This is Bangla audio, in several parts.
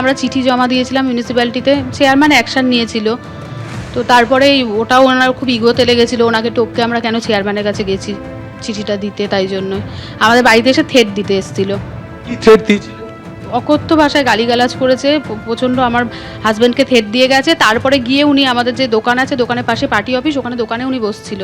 আমরা চিঠি জমা দিয়েছিলাম মিউনিসিপ্যালিটিতে, চেয়ারম্যান অ্যাকশন নিয়েছিল। তো তারপরে ওটাও ওনার খুব ইগোতে লেগেছিল, ওনাকে টপকে আমরা কেন চেয়ারম্যানের কাছে গেছি চিঠিটা দিতে, তাই জন্যই আমাদের বাড়িতে এসে থ্রেট দিতে এসেছিল। কি থ্রেট দিয়েছিল? অকথ্য ভাষায় গালিগালাজ করেছে, প্রচণ্ড আমার হাজব্যান্ডকে থ্রেট দিয়ে গেছে। তারপরে গিয়ে উনি আমাদের যে দোকান আছে, দোকানের পাশে পার্টি অফিস, ওখানে দোকানে উনি বসছিল।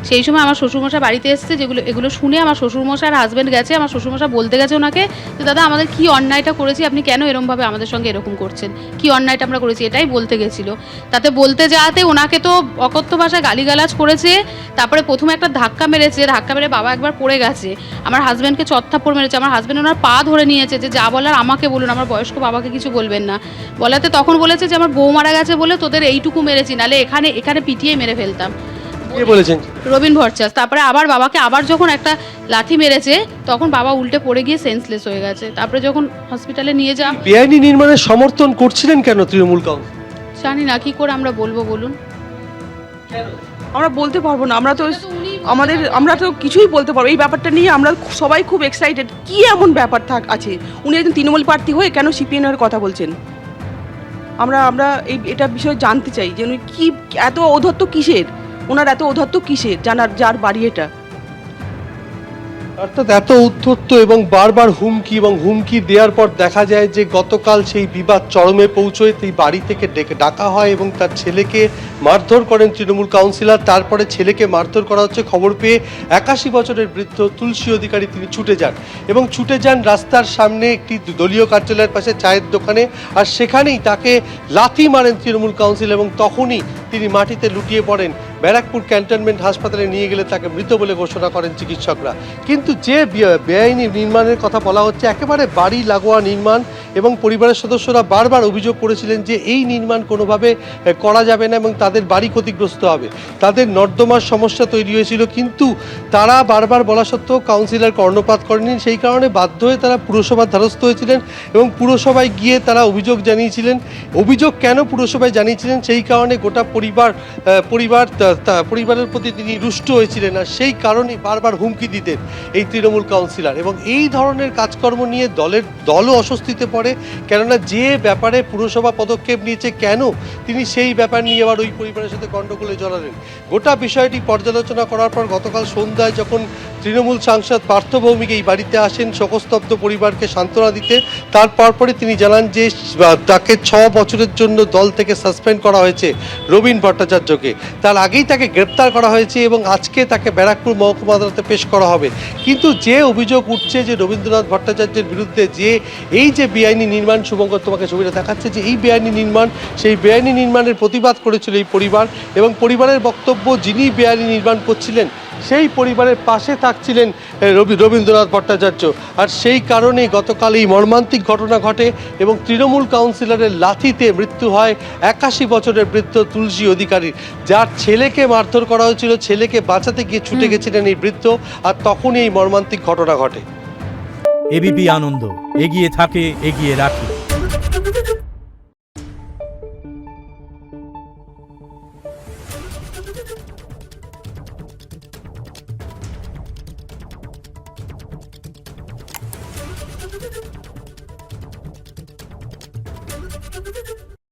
সেই সময় আমার শ্বশুরমশাই বাড়িতে এসেছে, এগুলো শুনে আমার শ্বশুরমশাই আর হাজব্যান্ড গেছে। আমার শ্বশুরমশাই বলতে গেছে ওনাকে যে দাদা আমাদের কি অন্যায়টা করেছি, আপনি কেন এরমভাবে আমাদের সঙ্গে এরকম করছেন, কি অন্যায়টা আমরা করেছি, এটাই বলতে গেছিলো। তাতে বলতে যাওয়াতে ওনাকে তো অকথ্য ভাষায় গালিগালাজ করেছে। তারপরে প্রথমে একটা ধাক্কা মেরেছে, ধাক্কা মেরে বাবা একবার পড়ে গেছে। আমার হাজব্যান্ডকে চত্থাপ্পড় মেরেছে। আমার হাজব্যান্ড ওনার পা ধরে নিয়েছে যে যা বলার আমাকে বলুন, আমার বয়স্ক বাবাকে কিছু বলবেন না। বলাতে তখন বলেছে যে আমার বউ মারা গেছে বলে তোদের এইটুকু মেরেছি, নাহলে এখানে পিটিয়ে মেরে ফেলতাম। কে বলেছেন? রবীন ভট্টাচার্য। তারপরে আবার বাবাকে আবার যখন একটা লাথি মেরেছে, তখন বাবা উল্টে পড়ে গিয়ে সেন্সলেস হয়ে গেছে। তারপরে যখন হসপিটালে নিয়ে যাওয়া, বেআইনি নির্মাণের সমর্থন করছিলেন কেন তৃণমূল কাউন্সিল? জানি না কি করে আমরা বলবো বলুন। আমরা বলতে পারবো না, আমরা তো কিছুই বলতে পারবো এই ব্যাপারটা নিয়ে। আমরা সবাই খুব এক্সাইটেড, কি এমন ব্যাপার আছে উনি একজন তৃণমূল প্রার্থী হয়ে কেন সিপিএম এর কথা বলছেন। আমরা এটা বিষয়ে জানতে চাই যে উনি কি এত ঔদ্ধত্য কিসের, ওনার এত ঔদ্ধত্য কিসের, যার বাড়ি এটা। অর্থাৎ এত উদ্ধত্ত এবং বারবার হুমকি দেওয়ার পর দেখা যায় যে গতকাল সেই বিবাদ চরমে পৌঁছয়। এই বাড়ি থেকে ডাকা হয় এবং তার ছেলেকে মারধর করেন তৃণমূল কাউন্সিলর। তারপরে ছেলেকে মারধর করা হচ্ছে খবর পেয়ে 81 বছরের বৃদ্ধ তুলসী অধিকারী তিনি ছুটে যান এবং রাস্তার সামনে একটি দলীয় কার্যালয়ের পাশে চায়ের দোকানে, আর সেখানেই তাকে লাথি মারেন তৃণমূল কাউন্সিল এবং তখনই তিনি মাটিতে লুটিয়ে পড়েন। ব্যারাকপুর ক্যান্টনমেন্ট হাসপাতালে নিয়ে গেলে তাকে মৃত বলে ঘোষণা করেন চিকিৎসকরা। কিন্তু যে বেআইনি নির্মাণের কথা বলা হচ্ছে, একেবারে বাড়ি লাগোয়া নির্মাণ, এবং পরিবারের সদস্যরা বারবার অভিযোগ করেছিলেন যে এই নির্মাণ কোনোভাবে করা যাবে না এবং তাদের বাড়ি ক্ষতিগ্রস্ত হবে, তাদের নর্দমার সমস্যা তৈরি হয়েছিল। কিন্তু তারা বারবার বলা সত্ত্বেও কাউন্সিলর কর্ণপাত করেনি। সেই কারণে বাধ্য হয়ে তারা পুরসভার দ্বারস্থ হয়েছিলেন এবং পুরসভায় গিয়ে তারা অভিযোগ জানিয়েছিলেন। অভিযোগ কেন পুরসভায় জানিয়েছিলেন, সেই কারণে গোটা পরিবারের প্রতি তিনি রুষ্ট হয়েছিলেন, আর সেই কারণেই বারবার হুমকি দিতেন এই তৃণমূল কাউন্সিলর। এবং এই ধরনের কাজকর্ম নিয়ে দলও অস্বস্তিতে পড়ে, কেননা যে ব্যাপারে পুরসভা পদক্ষেপ নিয়েছে কেন তিনি সেই ব্যাপার নিয়ে আবার ওই পরিবারের সাথে গণ্ডগোলে জড়ালেন। গোটা বিষয়টি পর্যালোচনা করার পর গতকাল সন্ধ্যায় যখন তৃণমূল সাংসদ পার্থ ভৌমিক এই বাড়িতে আসেন শোকস্তব্ধ পরিবারকে সান্ত্বনা দিতে, তার পরপরই তিনি জানান যে তাকে 6 বছরের জন্য দল থেকে সাসপেন্ড করা হয়েছে রবীন ভট্টাচার্যকে। তার আগেই তাকে গ্রেপ্তার করা হয়েছে এবং আজকে তাকে ব্যারাকপুর মহকুমা আদালতে পেশ করা হবে। কিন্তু যে অভিযোগ উঠছে যে রবীন্দ্রনাথ ভট্টাচার্যের বিরুদ্ধে যে এই যে বেআইনি নির্মাণ, শুভঙ্কর তোমাকে ছবিটা দেখাচ্ছে, যে এই বেআইনি নির্মাণ, সেই বেআইনি নির্মাণের প্রতিবাদ করেছিল এই পরিবার, এবং পরিবারের বক্তব্য যিনি বেআইনি নির্মাণ করছিলেন সেই পরিবারের পাশে থাকছিলেন রবীন্দ্রনাথ ভট্টাচার্য। আর সেই কারণেই গতকাল এই মর্মান্তিক ঘটনা ঘটে এবং তৃণমূল কাউন্সিলরের লাথিতে মৃত্যু হয় 81 বছরের বৃদ্ধ তুলসী অধিকারীর, যার ছেলেকে মারধর করা হয়েছিল। ছেলেকে বাঁচাতে গিয়ে ছুটে গেছিলেন এই বৃদ্ধ, আর তখনই এই মর্মান্তিক ঘটনা ঘটে। এবিপি আনন্দ এগিয়ে থাকে, এগিয়ে রাখে।